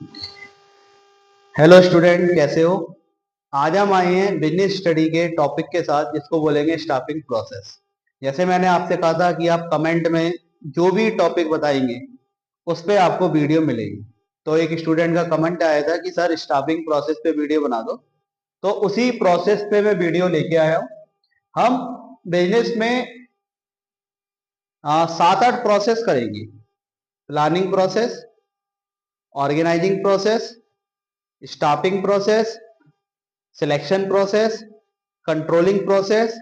Hello student, कैसे हो। आज हम आए हैं बिजनेस स्टडी के टॉपिक के साथ जिसको बोलेंगे स्टाफिंग प्रोसेस। जैसे मैंने आपसे कहा था कि आप कमेंट में जो भी टॉपिक बताएंगे उस पे आपको वीडियो मिलेगी। तो एक स्टूडेंट का कमेंट आया था कि सर स्टाफिंग प्रोसेस पे वीडियो बना दो, तो उसी प्रोसेस पे मैं वीडियो लेके आया हूँ। हम बिजनेस में 7-8 प्रोसेस करेंगे। Planning process, organising process, staffing process, selection process, controlling process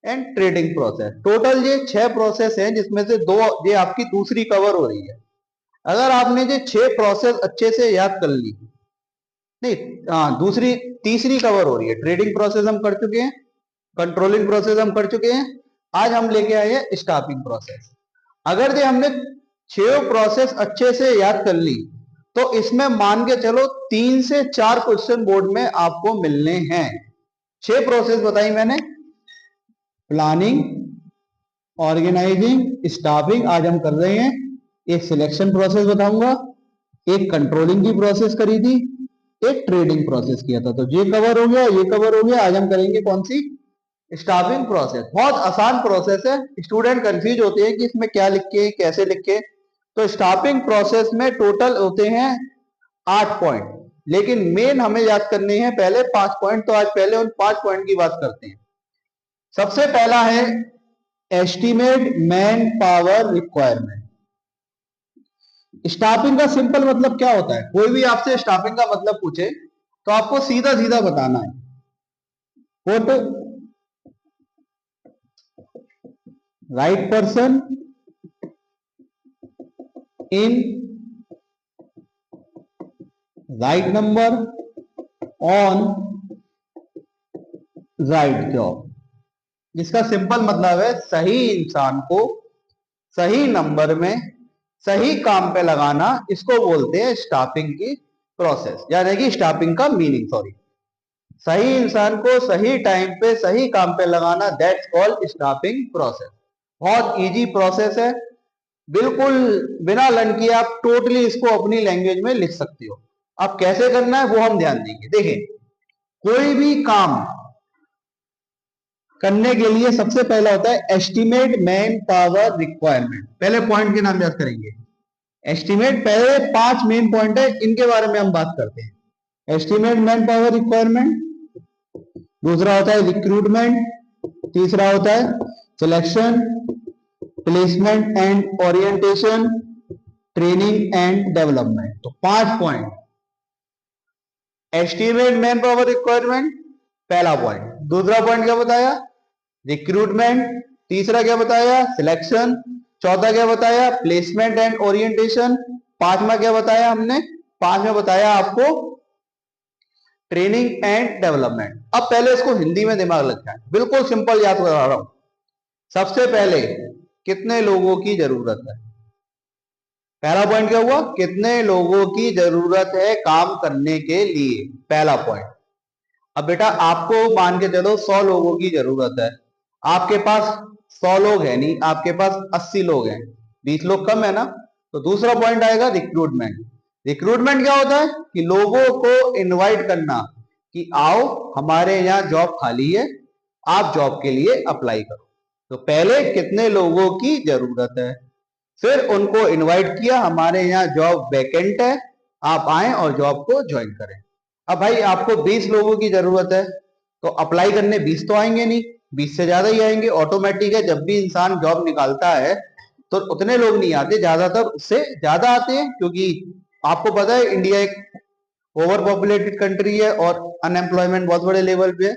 and trading process. Total ये 6 प्रोसेस हैं जिसमें से 2 ये आपकी दूसरी कवर हो रही है। अगर आपने ये 6 प्रोसेस अच्छे से याद कर ली, नहीं, दूसरी तीसरी कवर हो रही है। ट्रेडिंग प्रोसेस हम कर चुके हैं, कंट्रोलिंग प्रोसेस हम कर चुके हैं, आज हम लेके आए हैं स्टाफिंग प्रोसेस। अगर ये हमने 6 प्रोसेस अच्छे से याद कर ली तो इसमें मान के चलो 3 से 4 क्वेश्चन बोर्ड में आपको मिलने हैं। 6 प्रोसेस बताई मैंने, प्लानिंग, ऑर्गेनाइजिंग, स्टाफिंग आज हम कर रहे हैं। एक सिलेक्शन प्रोसेस बताऊंगा, एक कंट्रोलिंग की प्रोसेस करी थी, एक ट्रेडिंग प्रोसेस किया था। तो ये कवर हो गया, ये कवर हो गया। आज हम करेंगे कौन सी? Staffing process. बहुत आसान प्रोसेस है। स्टूडेंट कंफ्यूज होते हैं कि इसमें क्या लिखे, कैसे लिखे। तो स्टाफिंग प्रोसेस में टोटल होते हैं 8 पॉइंट, लेकिन मेन हमें याद करने हैं पहले 5 पॉइंट। तो आज पहले उन 5 पॉइंट की बात करते हैं। सबसे पहला है estimate man power requirement. Staffing का सिंपल मतलब क्या होता है? कोई भी आपसे स्टाफिंग का मतलब पूछे तो आपको सीधा सीधा बताना है, put right person in right number on right job. जिसका सिंपल मतलब है सही इंसान को सही नंबर में सही काम पे लगाना। इसको बोलते हैं स्टाफिंग की प्रोसेस, यानी कि स्टाफिंग का मीनिंग, सॉरी, सही इंसान को सही टाइम पे सही काम पे लगाना, दैट्स कॉल्ड स्टाफिंग प्रोसेस। बहुत इजी प्रोसेस है, बिल्कुल बिना लर्न किए आप टोटली इसको अपनी लैंग्वेज में लिख सकते हो। अब कैसे करना है वो हम ध्यान देंगे। देखिए, कोई भी काम करने के लिए सबसे पहला होता है एस्टिमेट मैन पावर रिक्वायरमेंट। पहले पॉइंट के नाम याद करेंगे। एस्टिमेट, पहले 5 मेन पॉइंट है, इनके बारे में हम बात करते हैं। एस्टिमेट मैन पावर रिक्वायरमेंट, दूसरा होता है रिक्रूटमेंट, तीसरा होता है selection, placement and orientation, training and development. तो 5 point. Estimate man power requirement पहला पॉइंट। दूसरा पॉइंट क्या बताया? रिक्रूटमेंट। तीसरा क्या बताया? सिलेक्शन। चौथा क्या बताया? Placement and orientation. पांचवा क्या बताया हमने? पांचवा बताया आपको ट्रेनिंग एंड डेवलपमेंट। अब पहले इसको हिंदी में दिमाग लगाएं, बिल्कुल सिंपल याद करा रहा हूं। सबसे पहले कितने लोगों की जरूरत है? पहला पॉइंट क्या हुआ? कितने लोगों की जरूरत है काम करने के लिए, पहला पॉइंट। अब बेटा आपको मान के चलो 100 लोगों की जरूरत है, आपके पास 100 लोग हैं नहीं, आपके पास 80 लोग हैं, 20 लोग कम है ना। तो दूसरा पॉइंट आएगा रिक्रूटमेंट। रिक्रूटमेंट क्या होता है? कि लोगों को इनवाइट करना कि आओ हमारे यहाँ जॉब खाली है, आप जॉब के लिए अप्लाई करो। तो पहले कितने लोगों की जरूरत है, फिर उनको इनवाइट किया हमारे यहाँ जॉब वैकेंट है, आप आए और जॉब को ज्वाइन करें। अब भाई आपको 20 लोगों की जरूरत है, तो अप्लाई करने 20 तो आएंगे नहीं, 20 से ज्यादा ही आएंगे। ऑटोमेटिक है, जब भी इंसान जॉब निकालता है तो उतने लोग नहीं आते, ज्यादातर उससे ज्यादा आते हैं, क्योंकि आपको पता है इंडिया एक ओवर पॉपुलेटेड कंट्री है और अनएम्प्लॉयमेंट बहुत बड़े लेवल पे है।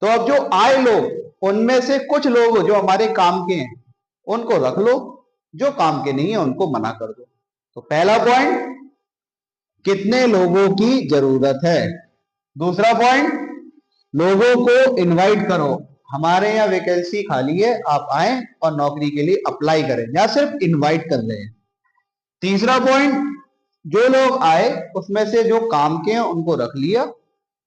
तो अब जो आए लोग, उनमें से कुछ लोग जो हमारे काम के हैं उनको रख लो, जो काम के नहीं है उनको मना कर दो। तो पहला पॉइंट कितने लोगों की जरूरत है। दूसरा पॉइंट लोगों को इनवाइट करो, हमारे यहाँ वैकेंसी खाली है, आप आए और नौकरी के लिए अप्लाई करें, या सिर्फ इनवाइट कर रहे हैं। तीसरा पॉइंट जो लोग आए उसमें से जो काम के हैं उनको रख लिया,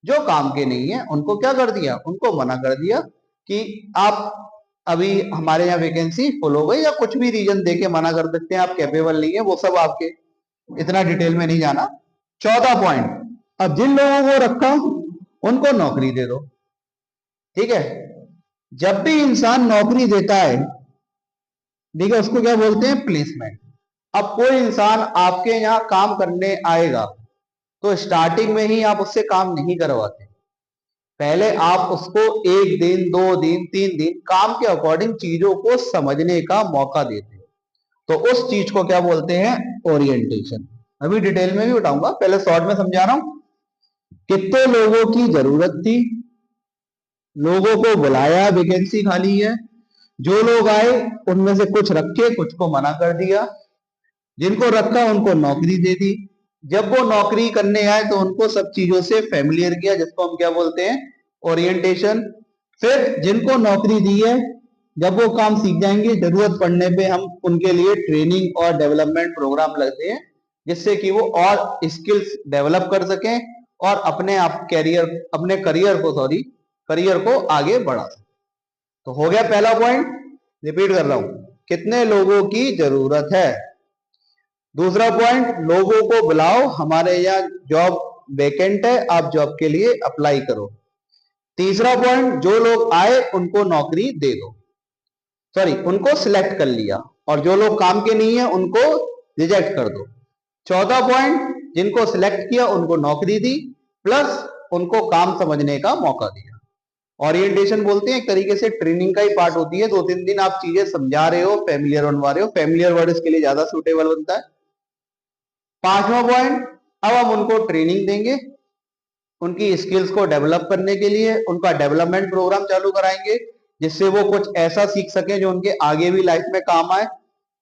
जो काम के नहीं है उनको क्या कर दिया? उनको मना कर दिया कि आप अभी हमारे यहाँ वैकेंसी फुल हो गई, या कुछ भी रीजन देके मना कर देते हैं, आप कैपेबल नहीं है, वो सब आपके, इतना डिटेल में नहीं जाना। 14 पॉइंट, अब जिन लोगों को रखा उनको नौकरी दे दो। ठीक है, जब भी इंसान नौकरी देता है, ठीक है, उसको क्या बोलते हैं? प्लेसमेंट। अब कोई इंसान आपके यहां काम करने आएगा तो स्टार्टिंग में ही आप उससे काम नहीं करवाते, पहले आप उसको 1 दिन 2 दिन 3 दिन काम के अकॉर्डिंग चीजों को समझने का मौका देते हैं। तो उस चीज को क्या बोलते हैं? ओरिएंटेशन। अभी डिटेल में भी बताऊंगा, पहले शॉर्ट में समझा रहा हूं। कितने लोगों की जरूरत थी, लोगों को बुलाया, वैकेंसी खाली है, जो लोग आए उनमें से कुछ रखे, कुछ को मना कर दिया, जिनको रखा उनको नौकरी दे दी। जब वो नौकरी करने आए तो उनको सब चीजों से फेमिलियर किया, जिसको हम क्या बोलते हैं? ओरिएंटेशन। फिर जिनको नौकरी दी है, जब वो काम सीख जाएंगे, जरूरत पड़ने पे हम उनके लिए ट्रेनिंग और डेवलपमेंट प्रोग्राम लगते हैं, जिससे कि वो और स्किल्स डेवलप कर सकें और अपने करियर को आगे बढ़ा सकें। तो हो गया पहला पॉइंट, रिपीट कर रहा हूं, कितने लोगों की जरूरत है। दूसरा पॉइंट, लोगों को बुलाओ, हमारे यहाँ जॉब वैकेंट है, आप जॉब के लिए अप्लाई करो। तीसरा पॉइंट, जो लोग आए उनको नौकरी दे दो, सॉरी उनको सिलेक्ट कर लिया, और जो लोग काम के नहीं है उनको रिजेक्ट कर दो। चौथा पॉइंट, जिनको सिलेक्ट किया उनको नौकरी दी, प्लस उनको काम समझने का मौका दिया। ओरिएंटेशन बोलते हैं, एक तरीके से ट्रेनिंग का ही पार्ट होती है। 2-3 दिन आप चीजें समझा रहे हो, फेमिलियर बनवा रहे हो, फेमिलियर वर्ड इसके लिए ज्यादा सूटेबल बनता है। पांचवा पॉइंट, अब हम उनको ट्रेनिंग देंगे, उनकी स्किल्स को डेवलप करने के लिए उनका डेवलपमेंट प्रोग्राम चालू कराएंगे, जिससे वो कुछ ऐसा सीख सके जो उनके आगे भी लाइफ में काम आए।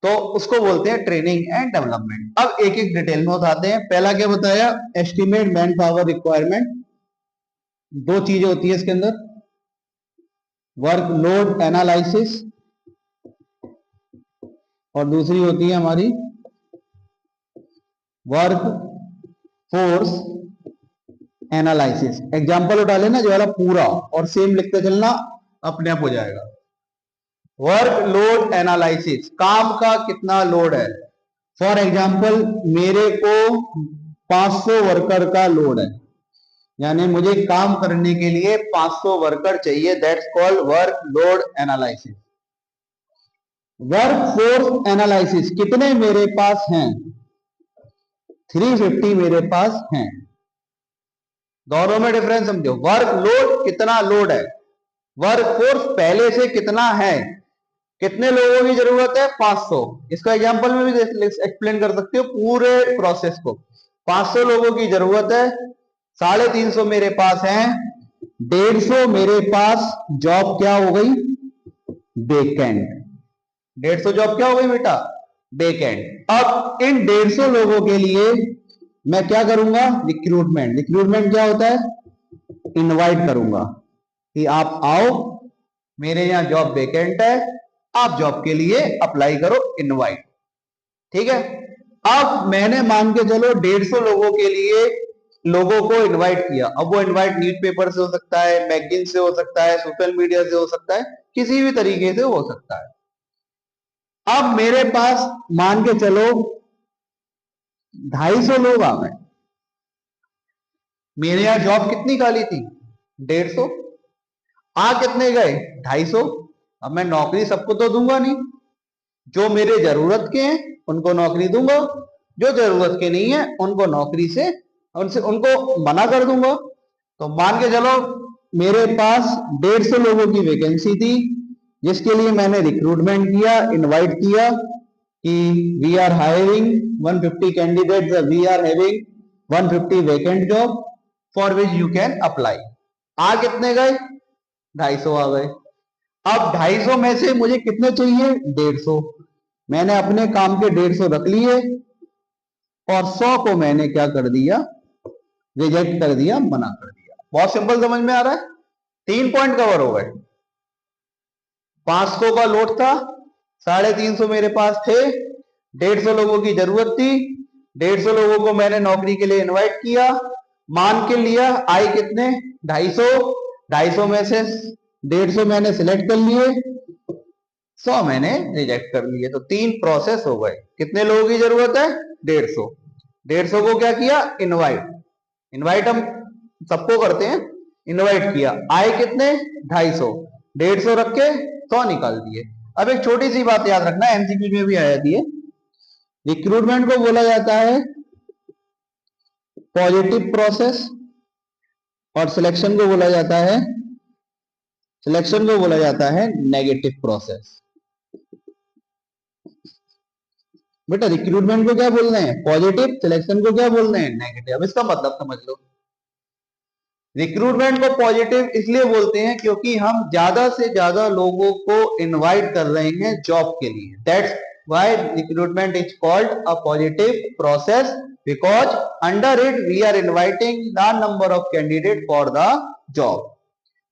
तो उसको बोलते हैं ट्रेनिंग एंड डेवलपमेंट। अब एक एक डिटेल में बताते हैं। पहला क्या बताया? Estimate man power requirement. दो चीजें होती है इसके अंदर, वर्कलोड एनालिसिस और दूसरी होती है हमारी वर्क फोर्स एनालिसिस। एग्जाम्पल उठा लेना जो वाला पूरा, और सेम लिखते चलना, अपने आप हो जाएगा। वर्क लोड एनालिसिस, काम का कितना लोड है। फॉर एग्जाम्पल, मेरे को 500 वर्कर का लोड है, यानी मुझे काम करने के लिए 500 वर्कर चाहिए, that's called work load analysis. Work force analysis, कितने मेरे पास हैं? 350 मेरे पास हैं। दोनों में डिफरेंस समझो। वर्क लोड, कितना लोड है, वर्क फोर्स पहले से कितना है, कितने लोगों की जरूरत है? 500। इसका एग्जांपल में भी एक्सप्लेन कर सकते हो पूरे प्रोसेस को। 500 लोगों की जरूरत है, 350 मेरे पास हैं, 150 मेरे पास जॉब क्या हो गई? वेकेंट। 150 जॉब क्या हो गई बेटा? वेकेंट। अब इन 150 लोगों के लिए मैं क्या करूंगा? रिक्रूटमेंट। रिक्रूटमेंट क्या होता है? इनवाइट करूंगा कि आप आओ, मेरे यहां जॉब वेकेंट है, आप जॉब के लिए अप्लाई करो, इनवाइट। ठीक है, अब मैंने मान के चलो 150 लोगों के लिए लोगों को इनवाइट किया। अब वो इनवाइट न्यूज पेपर से हो सकता है, मैगजीन से हो सकता है, सोशल मीडिया से हो सकता है, किसी भी तरीके से हो सकता है। अब मेरे पास मान के चलो 250 लोग आ गए, मेरे यहां जॉब कितनी खाली थी? 150। आ कितने गए? 250। अब मैं नौकरी सबको तो दूंगा नहीं, जो मेरे जरूरत के हैं उनको नौकरी दूंगा, जो जरूरत के नहीं है उनको नौकरी से उनको मना कर दूंगा। तो मान के चलो मेरे पास 150 लोगों की वैकेंसी थी, जिसके लिए मैंने रिक्रूटमेंट किया, इनवाइट किया कि we are hiring 150 candidates, we are having 150 vacant job for which you can apply. आ कितने गए? 250 आ गए। अब 250 में से मुझे कितने चाहिए? 150। मैंने अपने काम के 150 रख लिए और 100 को मैंने क्या कर दिया? रिजेक्ट कर दिया, मना कर दिया। बहुत सिंपल समझ में आ रहा है? 3 पॉइंट कवर हो गए। 500 का लोड था, 350 मेरे पास थे, 150 लोगों की जरूरत थी, 150 लोगों को मैंने नौकरी के लिए इनवाइट किया, मान के लिया आए कितने? 250। 250 में से 150 मैंने सिलेक्ट कर लिए, 100 मैंने रिजेक्ट कर लिए। तो 3 प्रोसेस हो गए। कितने लोगों की जरूरत है? 150। 150 को क्या किया, इनवाइट हम सबको करते हैं, इनवाइट किया, आए कितने 250, 150 रख के 100 निकाल दिए। अब एक छोटी सी बात याद रखना, एमसीक्यू में भी आ जाती है, रिक्रूटमेंट को बोला जाता है पॉजिटिव प्रोसेस और सिलेक्शन को बोला जाता है नेगेटिव प्रोसेस। बेटा रिक्रूटमेंट को क्या बोल रहे हैं, पॉजिटिव, सिलेक्शन को क्या बोल रहे हैं, नेगेटिव। अब इसका मतलब समझ लो, रिक्रूटमेंट को पॉजिटिव इसलिए बोलते हैं क्योंकि हम ज्यादा से ज्यादा लोगों को इनवाइट कर रहे हैं जॉब के लिए, that's why recruitment is called a positive process, because under it we are inviting large number of candidate for the job.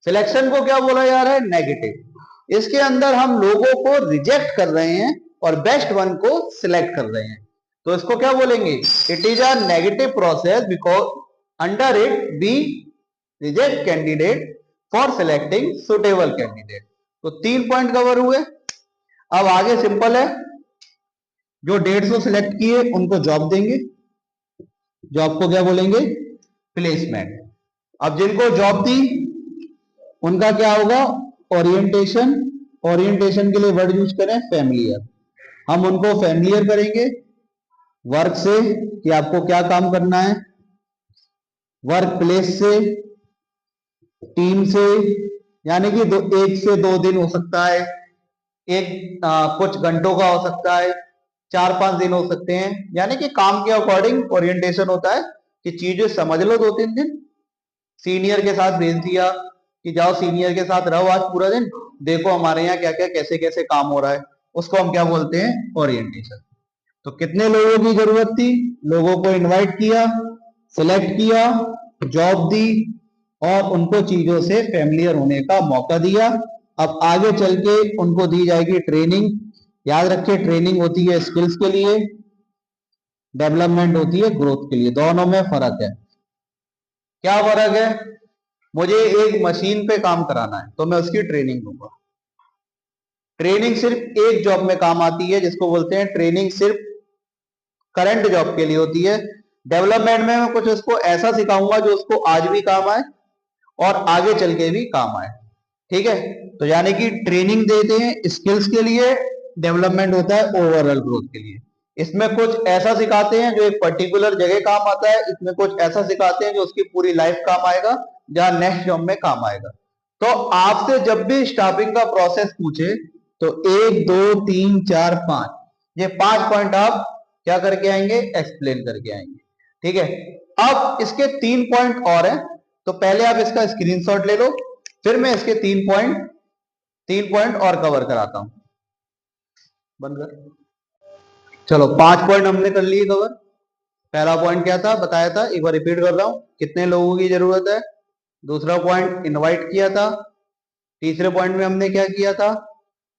Selection को क्या बोला जा रहा है, नेगेटिव, इसके अंदर हम लोगों को रिजेक्ट कर रहे हैं और बेस्ट वन को सिलेक्ट कर रहे हैं, तो इसको क्या बोलेंगे, it is a negative process because under it we reject candidate for selecting suitable candidate. तो 3 पॉइंट कवर हुए। अब आगे सिंपल है, जो 150 सिलेक्ट किए उनको जॉब देंगे, जॉब को क्या बोलेंगे, प्लेसमेंट। अब जिनको जॉब दी उनका क्या होगा, ओरिएंटेशन, ओरिएंटेशन के लिए वर्ड यूज करें फैमिलियर, हम उनको फैमिलियर करेंगे वर्क से कि आपको क्या काम करना है, वर्क प्लेस से, टीम से, यानी कि 1 से 2 दिन हो सकता है, कुछ घंटों का हो सकता है, 4-5 दिन हो सकते हैं, यानी कि काम के अकॉर्डिंग ओरिएंटेशन होता है कि चीजें समझ लो 2-3 दिन। सीनियर के साथ भेज दिया कि जाओ सीनियर के साथ रहो आज पूरा दिन, देखो हमारे यहाँ क्या क्या कैसे कैसे काम हो रहा है, उसको हम क्या बोलते हैं, ओरिएंटेशन। तो कितने लोगों की जरूरत थी, लोगों को इनवाइट किया, सिलेक्ट किया, जॉब दी और उनको चीजों से फैमिलियर होने का मौका दिया। अब आगे चल के उनको दी जाएगी ट्रेनिंग, याद रखिए ट्रेनिंग होती है स्किल्स के लिए, डेवलपमेंट होती है ग्रोथ के लिए, दोनों में फर्क है। क्या फर्क है, मुझे एक मशीन पे काम कराना है तो मैं उसकी ट्रेनिंग दूंगा, ट्रेनिंग सिर्फ एक जॉब में काम आती है जिसको बोलते हैं ट्रेनिंग सिर्फ करंट जॉब के लिए होती है। डेवलपमेंट में मैं कुछ उसको ऐसा सिखाऊंगा जो उसको आज भी काम आए और आगे चल के भी काम आए, ठीक है। तो यानी कि ट्रेनिंग देते हैं स्किल्स के लिए, डेवलपमेंट होता है ओवरऑल ग्रोथ के लिए। इसमें कुछ ऐसा सिखाते हैं जो एक पर्टिकुलर जगह काम आता है, इसमें कुछ ऐसा सिखाते हैं जो उसकी पूरी लाइफ काम आएगा, जहां नेक्स्ट जॉब में काम आएगा। तो आपसे जब भी स्टाफिंग का प्रोसेस पूछे तो 1 2 3 4 5 ये 5 पॉइंट आप क्या करके आएंगे, एक्सप्लेन करके आएंगे, ठीक है। अब इसके 3 पॉइंट और हैं, तो पहले आप इसका स्क्रीनशॉट ले लो, फिर मैं इसके 3 पॉइंट और कवर कराता हूं। बंद कर, चलो 5 पॉइंट हमने कर लिए कवर। पहला पॉइंट क्या था, बताया था, एक बार रिपीट कर रहा हूं, कितने लोगों की जरूरत है। दूसरा पॉइंट इनवाइट किया था। तीसरे पॉइंट में हमने क्या किया था,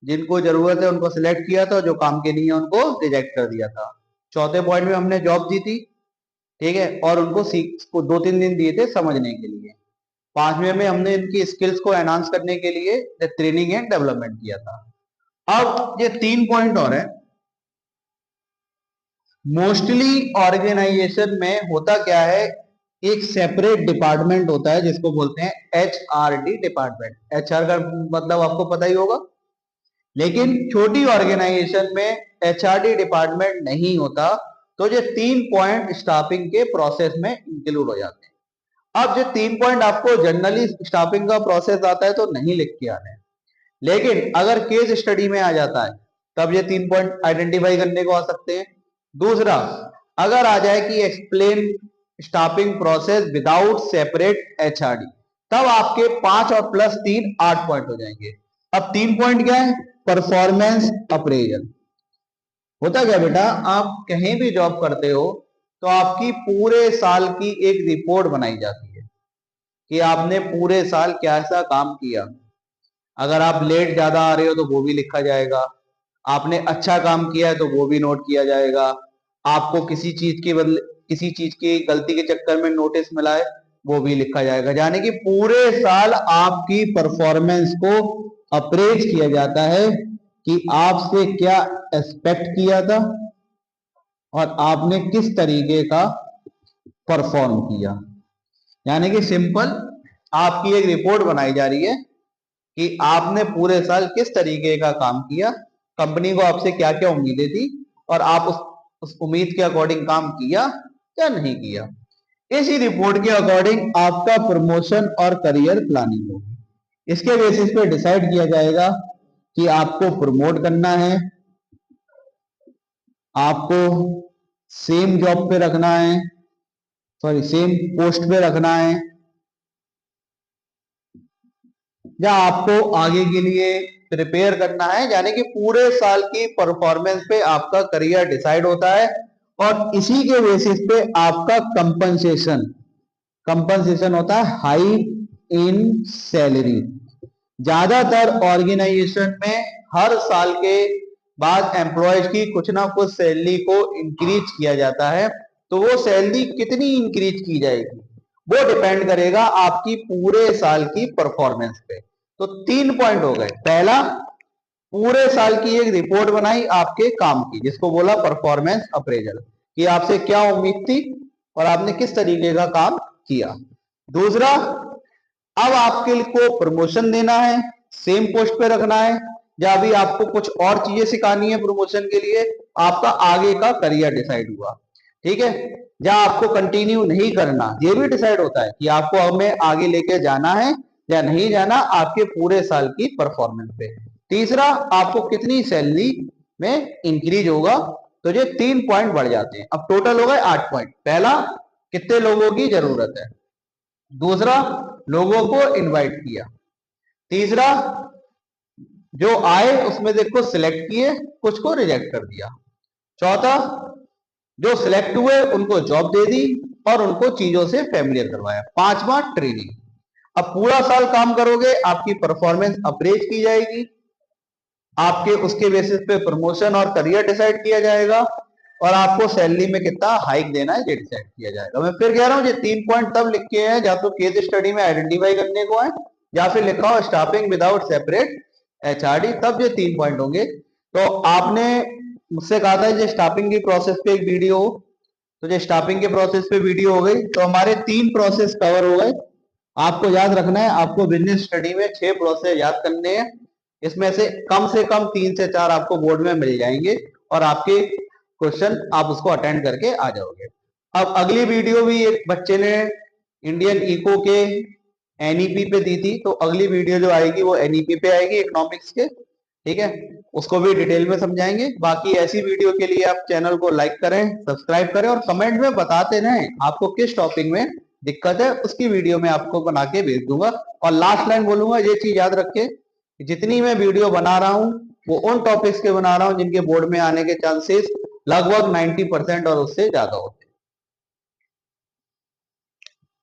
जिनको जरूरत है उनको सिलेक्ट किया था, जो काम के नहीं है उनको रिजेक्ट कर दिया था। चौथे पॉइंट में हमने जॉब दी थी, ठीक है, और उनको 2-3 दिन दिए थे समझने के लिए। 5वें में हमने इनकी स्किल्स को एनहांस करने के लिए ट्रेनिंग एंड डेवलपमेंट किया था। अब ये 3 पॉइंट और है। मोस्टली ऑर्गेनाइजेशन में होता क्या है, एक सेपरेट डिपार्टमेंट होता है जिसको बोलते हैं HRD डिपार्टमेंट। HR का मतलब आपको पता ही होगा, लेकिन छोटी ऑर्गेनाइजेशन में HRD डिपार्टमेंट नहीं होता, तो ये 3 पॉइंट स्टाफिंग के प्रोसेस में इंक्लूड हो जाते हैं। अब ये 3 पॉइंट आपको जनरली स्टाफिंग का प्रोसेस आता है तो नहीं लिख के आने, लेकिन अगर केस स्टडी में आ जाता है तब ये 3 पॉइंट आइडेंटिफाई करने को आ सकते हैं। दूसरा, अगर आ जाए कि explain staffing process without separate HRD, तब आपके 5 और +3 8 पॉइंट हो जाएंगे। अब 3 पॉइंट क्या है, परफॉर्मेंस अप्रेजल। होता क्या बेटा, आप कहीं भी जॉब करते हो तो आपकी पूरे साल की एक रिपोर्ट बनाई जाती है कि आपने पूरे साल कैसा काम किया। अगर आप लेट ज्यादा आ रहे हो तो वो भी लिखा जाएगा, आपने अच्छा काम किया है तो वो भी नोट किया जाएगा, आपको किसी चीज की गलती के चक्कर में नोटिस मिला है वो भी लिखा जाएगा। यानी कि पूरे साल आपकी परफॉर्मेंस को अप्रेज किया जाता है कि आपसे क्या एक्सपेक्ट किया था और आपने किस तरीके का परफॉर्म किया। यानी कि सिंपल आपकी एक रिपोर्ट बनाई जा रही है कि आपने पूरे साल किस तरीके का काम किया, कंपनी को आपसे क्या क्या उम्मीदें थी और आप उस उम्मीद के अकॉर्डिंग काम किया या नहीं किया। इसी रिपोर्ट के अकॉर्डिंग आपका प्रमोशन और करियर प्लानिंग होगी। इसके बेसिस पे डिसाइड किया जाएगा कि आपको प्रमोट करना है, आपको सेम जॉब पे रखना है, सॉरी सेम पोस्ट पे रखना है, या आपको आगे के लिए प्रिपेयर करना है। यानी कि पूरे साल की परफॉर्मेंस पे आपका करियर डिसाइड होता है और इसी के बेसिस पे आपका कंपनसेशन होता है हाई इन सैलरी। ज्यादातर ऑर्गेनाइजेशन में हर साल के बाद एम्प्लॉयज की कुछ ना कुछ सैलरी को इंक्रीज किया जाता है। तो वो सैलरी कितनी इंक्रीज की जाएगी वो डिपेंड करेगा आपकी पूरे साल की परफॉर्मेंस पे। तो 3 पॉइंट हो गए। पहला, पूरे साल की एक रिपोर्ट बनाई आपके काम की, जिसको बोला परफॉर्मेंस अप्रेजल, कि आपसे क्या उम्मीद थी और आपने किस तरीके का काम किया। दूसरा, अब आपके को प्रमोशन देना है, सेम पोस्ट पे रखना है, या अभी आपको कुछ और चीजें सिखानी है प्रमोशन के लिए, आपका आगे का करियर डिसाइड हुआ। ठीक है, या आपको कंटिन्यू नहीं करना, ये भी डिसाइड होता है कि आपको हमें आगे लेके जाना है या नहीं जाना, आपके पूरे साल की परफॉर्मेंस पे। तीसरा, आपको कितनी सैलरी में इंक्रीज होगा। तो ये 3 पॉइंट बढ़ जाते हैं। अब टोटल हो गए 8 पॉइंट। पहला, कितने लोगों की जरूरत है। दूसरा, लोगों को इनवाइट किया। तीसरा, जो आए उसमें देखो सिलेक्ट किए, कुछ को रिजेक्ट कर दिया। चौथा, जो सिलेक्ट हुए उनको जॉब दे दी और उनको चीजों से फैमिलियर करवाया। पांचवा, ट्रेनिंग। अब पूरा साल काम करोगे, आपकी परफॉर्मेंस अप्रेज की जाएगी, आपके उसके बेसिस पे प्रमोशन और करियर डिसाइड किया जाएगा और आपको सैलरी में कितना हाइक देना है ये डिसाइड किया जाएगा। मैं फिर कह रहा हूँ, ये 3 पॉइंट तब लिखे हैं, या तो केस स्टडी में आइडेंटिफाई करने को है, या फिर लिखा हो स्टाफिंग विदाउट सेपरेट एचआरडी, तब ये 3 पॉइंट होंगे। तो आपने मुझसे कहा था ये स्टाफिंग की प्रोसेस पे एक वीडियो हो, तो ये स्टाफिंग के प्रोसेस पे वीडियो हो गई। तो हमारे 3 प्रोसेस कवर हो गए। आपको याद रखना है, आपको बिजनेस स्टडी में 6 प्रोसेस याद करने हैं। इसमें से कम 3 से 4 आपको बोर्ड में मिल जाएंगे और आपके क्वेश्चन आप उसको अटेंड करके आ जाओगे। अब अगली वीडियो भी एक बच्चे ने इंडियन इको के एनईपी पे दी थी, तो अगली वीडियो जो आएगी वो एनईपी पे आएगी, इकोनॉमिक्स के। ठीक है, उसको भी डिटेल में समझाएंगे। बाकी ऐसी वीडियो के लिए आप चैनल को लाइक करें, सब्सक्राइब करें और कमेंट में बताते रहें आपको किस टॉपिक में दिक्कत है, उसकी वीडियो में आपको बना के भेज दूंगा। और लास्ट लाइन बोलूंगा, ये चीज याद रखे, जितनी मैं वीडियो बना रहा हूं वो उन टॉपिक्स के बना रहा हूं जिनके बोर्ड में आने के चांसेस लगभग 90% और उससे ज्यादा होते हैं।